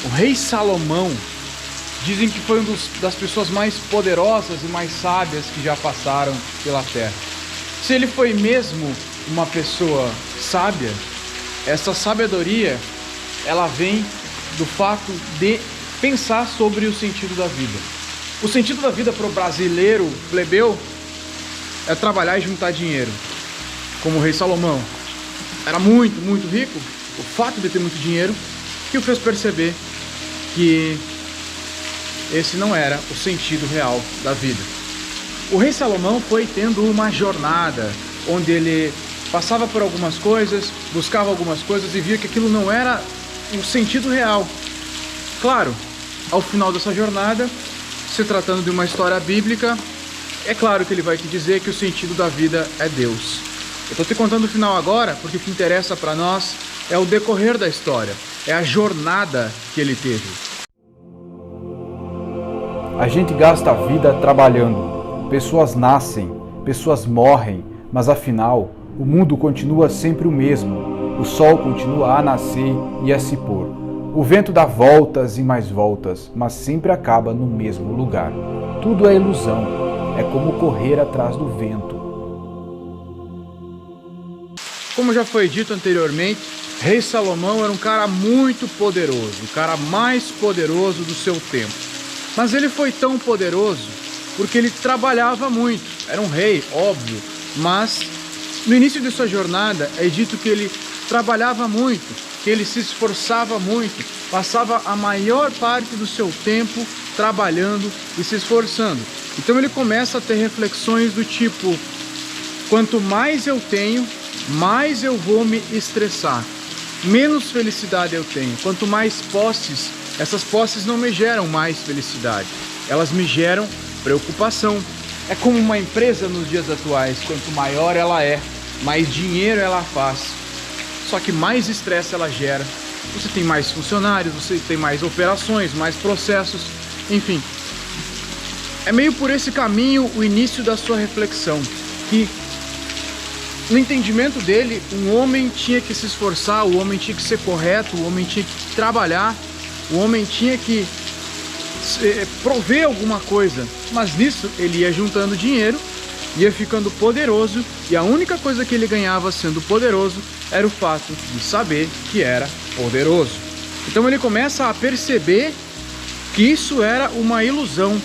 O rei Salomão, dizem que foi das pessoas mais poderosas e mais sábias que já passaram pela terra. Se ele foi mesmo uma pessoa sábia, essa sabedoria, ela vem do fato de pensar sobre o sentido da vida. O sentido da vida para o brasileiro plebeu é trabalhar e juntar dinheiro. Como o rei Salomão era muito, muito rico, o fato de ter muito dinheiro que o fez perceber que esse não era o sentido real da vida. O rei Salomão foi tendo uma jornada onde ele passava por algumas coisas, buscava algumas coisas e via que aquilo não era o sentido real. Claro, ao final dessa jornada, se tratando de uma história bíblica, é claro que ele vai te dizer que o sentido da vida é Deus. Eu estou te contando o final agora porque o que interessa para nós é o decorrer da história, é a jornada que ele teve. A gente gasta a vida trabalhando. Pessoas nascem, pessoas morrem, mas afinal, o mundo continua sempre o mesmo. O sol continua a nascer e a se pôr. O vento dá voltas e mais voltas, mas sempre acaba no mesmo lugar. Tudo é ilusão. É como correr atrás do vento. Como já foi dito anteriormente, rei Salomão era um cara muito poderoso, o cara mais poderoso do seu tempo. Mas ele foi tão poderoso porque ele trabalhava muito. Era um rei, óbvio, mas no início de sua jornada é dito que ele trabalhava muito, que ele se esforçava muito, passava a maior parte do seu tempo trabalhando e se esforçando. Então ele começa a ter reflexões do tipo: quanto mais eu tenho, mais eu vou me estressar, menos felicidade eu tenho. Quanto mais posses, essas posses não me geram mais felicidade, elas me geram preocupação. É como uma empresa nos dias atuais: quanto maior ela é, mais dinheiro ela faz, só que mais estresse ela gera. Você tem mais funcionários, você tem mais operações, mais processos, enfim. É meio por esse caminho o início da sua reflexão, que no entendimento dele, um homem tinha que se esforçar, o homem tinha que ser correto, o homem tinha que trabalhar, o homem tinha que prover alguma coisa. Mas nisso ele ia juntando dinheiro, ia ficando poderoso, e a única coisa que ele ganhava sendo poderoso era o fato de saber que era poderoso. Então ele começa a perceber que isso era uma ilusão,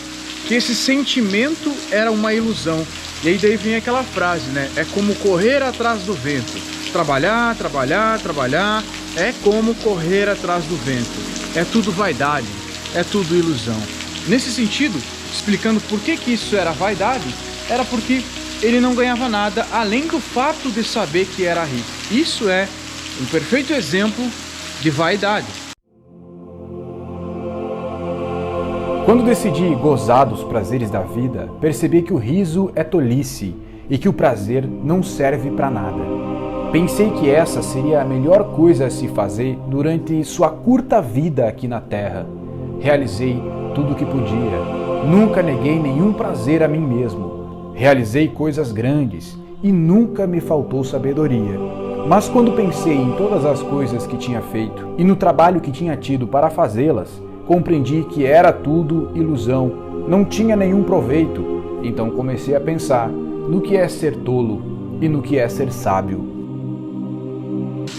que esse sentimento era uma ilusão. E aí daí vem aquela frase, né? É como correr atrás do vento. Trabalhar, trabalhar, trabalhar, é como correr atrás do vento. É tudo vaidade, é tudo ilusão. Nesse sentido, explicando por que isso era vaidade, era porque ele não ganhava nada além do fato de saber que era rico. Isso é um perfeito exemplo de vaidade. Quando decidi gozar dos prazeres da vida, percebi que o riso é tolice e que o prazer não serve para nada. Pensei que essa seria a melhor coisa a se fazer durante sua curta vida aqui na Terra. Realizei tudo o que podia. Nunca neguei nenhum prazer a mim mesmo. Realizei coisas grandes e nunca me faltou sabedoria. Mas quando pensei em todas as coisas que tinha feito e no trabalho que tinha tido para fazê-las, compreendi que era tudo ilusão, não tinha nenhum proveito. Então comecei a pensar no que é ser tolo e no que é ser sábio.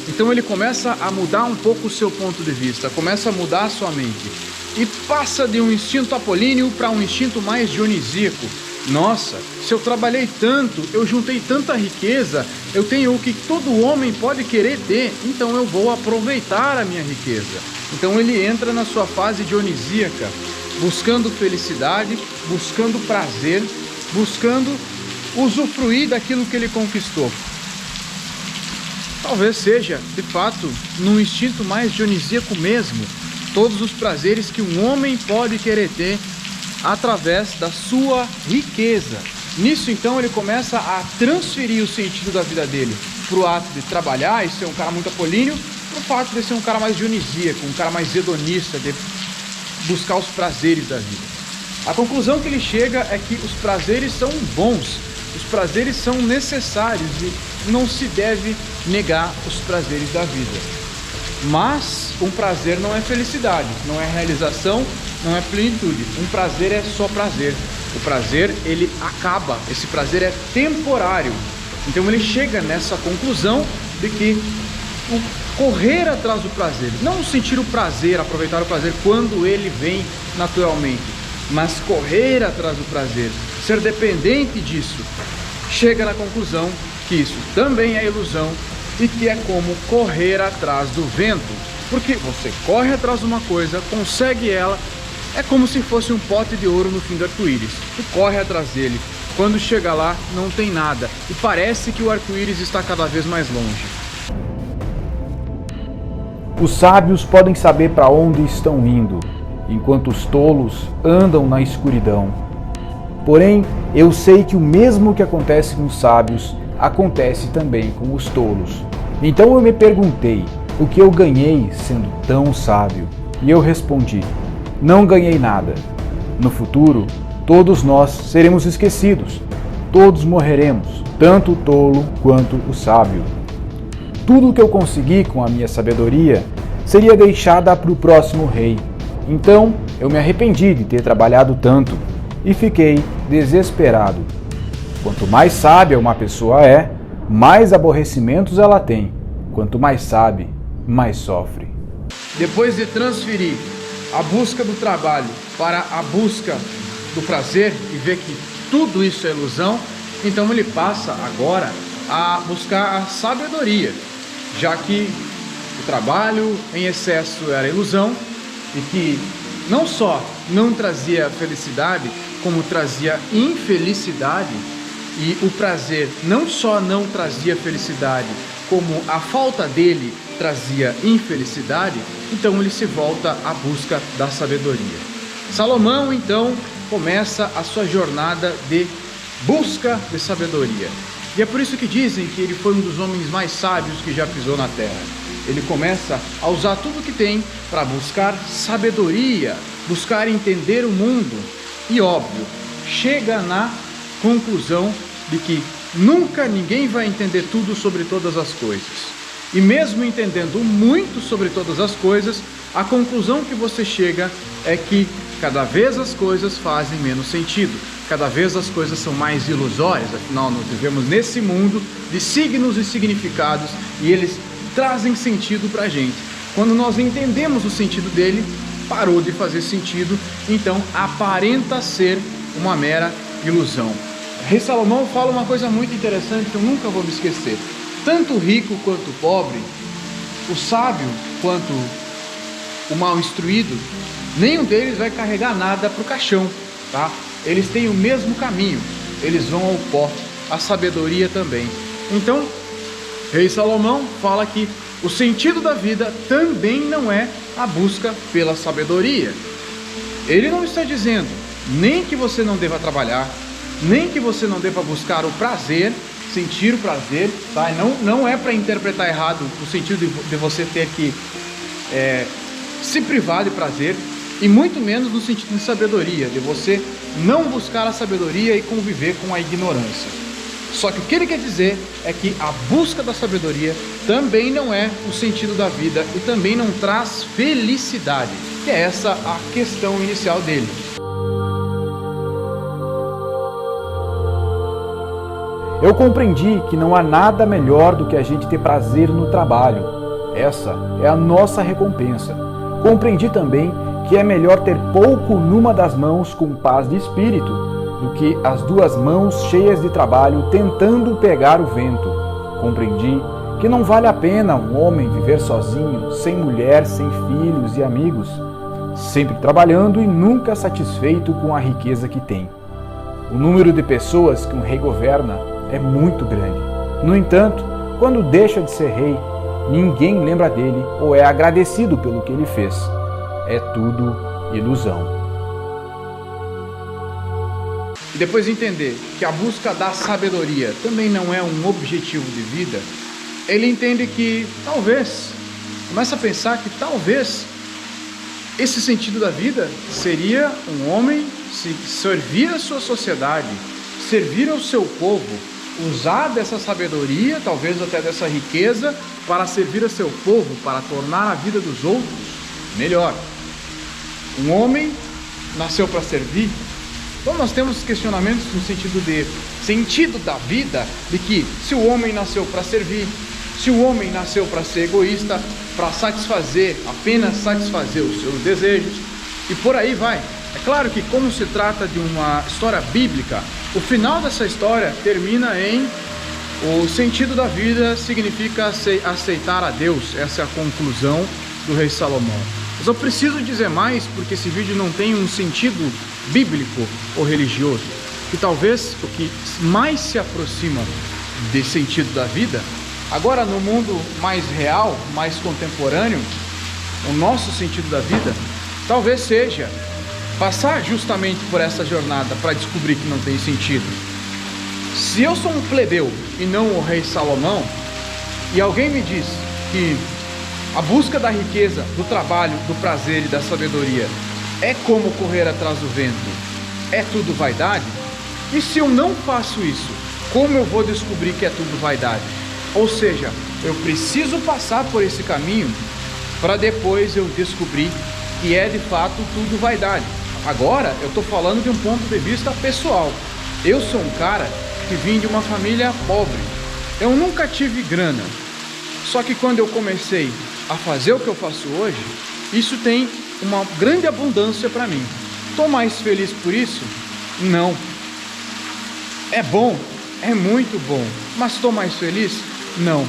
Então ele começa a mudar um pouco o seu ponto de vista, começa a mudar a sua mente e passa de um instinto apolíneo para um instinto mais dionisíaco. Nossa, se eu trabalhei tanto, eu juntei tanta riqueza, eu tenho o que todo homem pode querer ter, então eu vou aproveitar a minha riqueza. Então ele entra na sua fase dionisíaca, buscando felicidade, buscando prazer, buscando usufruir daquilo que ele conquistou. Talvez seja, de fato, num instinto mais dionisíaco mesmo, todos os prazeres que um homem pode querer ter através da sua riqueza. Nisso, então, ele começa a transferir o sentido da vida dele para o ato de trabalhar e ser um cara muito apolíneo, para o fato de ser um cara mais dionisíaco, um cara mais hedonista, de buscar os prazeres da vida. A conclusão que ele chega é que os prazeres são bons, os prazeres são necessários e não se deve negar os prazeres da vida. Mas um prazer não é felicidade, não é realização, não é plenitude. Um prazer é só prazer. O prazer, ele acaba, esse prazer é temporário. Então ele chega nessa conclusão de que o correr atrás do prazer, não sentir o prazer, aproveitar o prazer quando ele vem naturalmente, mas correr atrás do prazer, ser dependente disso, chega na conclusão que isso também é ilusão e que é como correr atrás do vento, porque você corre atrás de uma coisa, consegue ela, é como se fosse um pote de ouro no fim do arco-íris. Tu corre atrás dele, quando chega lá não tem nada e parece que o arco-íris está cada vez mais longe. Os sábios podem saber para onde estão indo, enquanto os tolos andam na escuridão. Porém, eu sei que o mesmo que acontece com os sábios, acontece também com os tolos. Então eu me perguntei, o que eu ganhei sendo tão sábio? E eu respondi, não ganhei nada. No futuro, todos nós seremos esquecidos. Todos morreremos, tanto o tolo quanto o sábio. Tudo o que eu consegui com a minha sabedoria seria deixada para o próximo rei. Então eu me arrependi de ter trabalhado tanto e fiquei desesperado. Quanto mais sábia uma pessoa é, mais aborrecimentos ela tem. Quanto mais sabe, mais sofre. Depois de transferir a busca do trabalho para a busca do prazer e ver que tudo isso é ilusão, então ele passa agora a buscar a sabedoria, já que o trabalho em excesso era ilusão e que não só não trazia felicidade, como trazia infelicidade, e o prazer não só não trazia felicidade, como a falta dele trazia infelicidade, então ele se volta à busca da sabedoria. Salomão então começa a sua jornada de busca de sabedoria. E é por isso que dizem que ele foi um dos homens mais sábios que já pisou na terra. Ele começa a usar tudo que tem para buscar sabedoria, buscar entender o mundo. E óbvio, chega na conclusão de que nunca ninguém vai entender tudo sobre todas as coisas. E mesmo entendendo muito sobre todas as coisas, a conclusão que você chega é que cada vez as coisas fazem menos sentido. Cada vez as coisas são mais ilusórias, afinal nós vivemos nesse mundo de signos e significados e eles trazem sentido para a gente. Quando nós entendemos o sentido dele, parou de fazer sentido, então aparenta ser uma mera ilusão. Rei Salomão fala uma coisa muito interessante que eu nunca vou me esquecer. Tanto o rico quanto o pobre, o sábio quanto o mal instruído, nenhum deles vai carregar nada para o caixão, tá? Eles têm o mesmo caminho, eles vão ao pó, a sabedoria também. Então, Rei Salomão fala que o sentido da vida também não é a busca pela sabedoria. Ele não está dizendo nem que você não deva trabalhar, nem que você não deva buscar o prazer, sentir o prazer, tá? Não é para interpretar errado o sentido de você ter que se privar de prazer, e muito menos no sentido de sabedoria, de você não buscar a sabedoria e conviver com a ignorância. Só que o que ele quer dizer é que a busca da sabedoria também não é o sentido da vida e também não traz felicidade, que é essa a questão inicial dele. Eu compreendi que não há nada melhor do que a gente ter prazer no trabalho. Essa é a nossa recompensa. Compreendi também que é melhor ter pouco numa das mãos com paz de espírito do que as duas mãos cheias de trabalho tentando pegar o vento. Compreendi que não vale a pena um homem viver sozinho, sem mulher, sem filhos e amigos, sempre trabalhando e nunca satisfeito com a riqueza que tem. O número de pessoas que um rei governa é muito grande. No entanto, quando deixa de ser rei, ninguém lembra dele ou é agradecido pelo que ele fez. É tudo ilusão. E depois de entender que a busca da sabedoria também não é um objetivo de vida, ele entende que talvez, começa a pensar que talvez esse sentido da vida seria um homem se servir a sua sociedade, servir ao seu povo, usar dessa sabedoria, talvez até dessa riqueza, para servir a seu povo, para tornar a vida dos outros melhor. Um homem nasceu para servir. Então nós temos questionamentos no sentido de sentido da vida, de que se o homem nasceu para servir, se o homem nasceu para ser egoísta, para apenas satisfazer os seus desejos, e por aí vai. É claro que, como se trata de uma história bíblica, o final dessa história termina em o sentido da vida significa aceitar a Deus. Essa é a conclusão do rei Salomão. Mas eu preciso dizer mais, porque esse vídeo não tem um sentido bíblico ou religioso, que talvez o que mais se aproxima desse sentido da vida, agora no mundo mais real, mais contemporâneo, o nosso sentido da vida, talvez seja passar justamente por essa jornada para descobrir que não tem sentido. Se eu sou um plebeu e não o rei Salomão, e alguém me diz que a busca da riqueza, do trabalho, do prazer e da sabedoria é como correr atrás do vento, é tudo vaidade, e se eu não faço isso, como eu vou descobrir que é tudo vaidade? Ou seja, eu preciso passar por esse caminho para depois eu descobrir que é de fato tudo vaidade. Agora eu estou falando de um ponto de vista pessoal. Eu sou um cara que vim de uma família pobre. Eu nunca tive grana. Só que quando eu comecei a fazer o que eu faço hoje, isso tem uma grande abundância para mim. Estou mais feliz por isso? Não. É bom? É muito bom. Mas estou mais feliz? Não.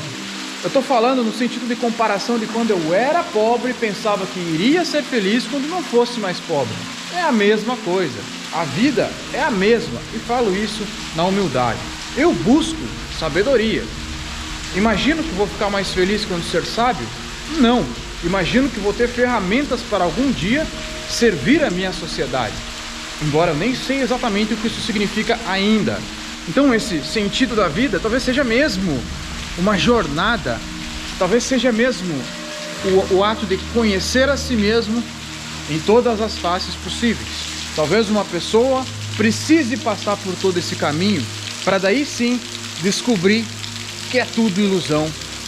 Eu estou falando no sentido de comparação de quando eu era pobre e pensava que iria ser feliz quando não fosse mais pobre. É a mesma coisa. A vida é a mesma. E falo isso na humildade. Eu busco sabedoria. Imagino que vou ficar mais feliz quando ser sábio? Não. Imagino que vou ter ferramentas para algum dia servir a minha sociedade. Embora eu nem sei exatamente o que isso significa ainda. Então esse sentido da vida talvez seja mesmo uma jornada, talvez seja mesmo o ato de conhecer a si mesmo em todas as faces possíveis. Talvez uma pessoa precise passar por todo esse caminho para daí sim descobrir que é tudo ilusão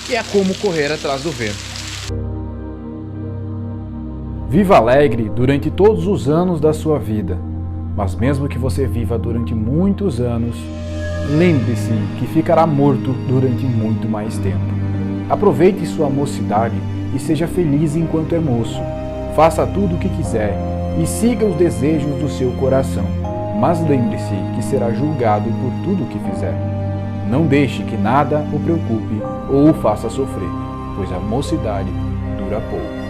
e é como correr atrás do vento. Viva alegre durante todos os anos da sua vida, mas mesmo que você viva durante muitos anos, lembre-se que ficará morto durante muito mais tempo. Aproveite sua mocidade e seja feliz enquanto é moço. Faça tudo o que quiser e siga os desejos do seu coração, mas lembre-se que será julgado por tudo o que fizer. Não deixe que nada o preocupe ou o faça sofrer, pois a mocidade dura pouco.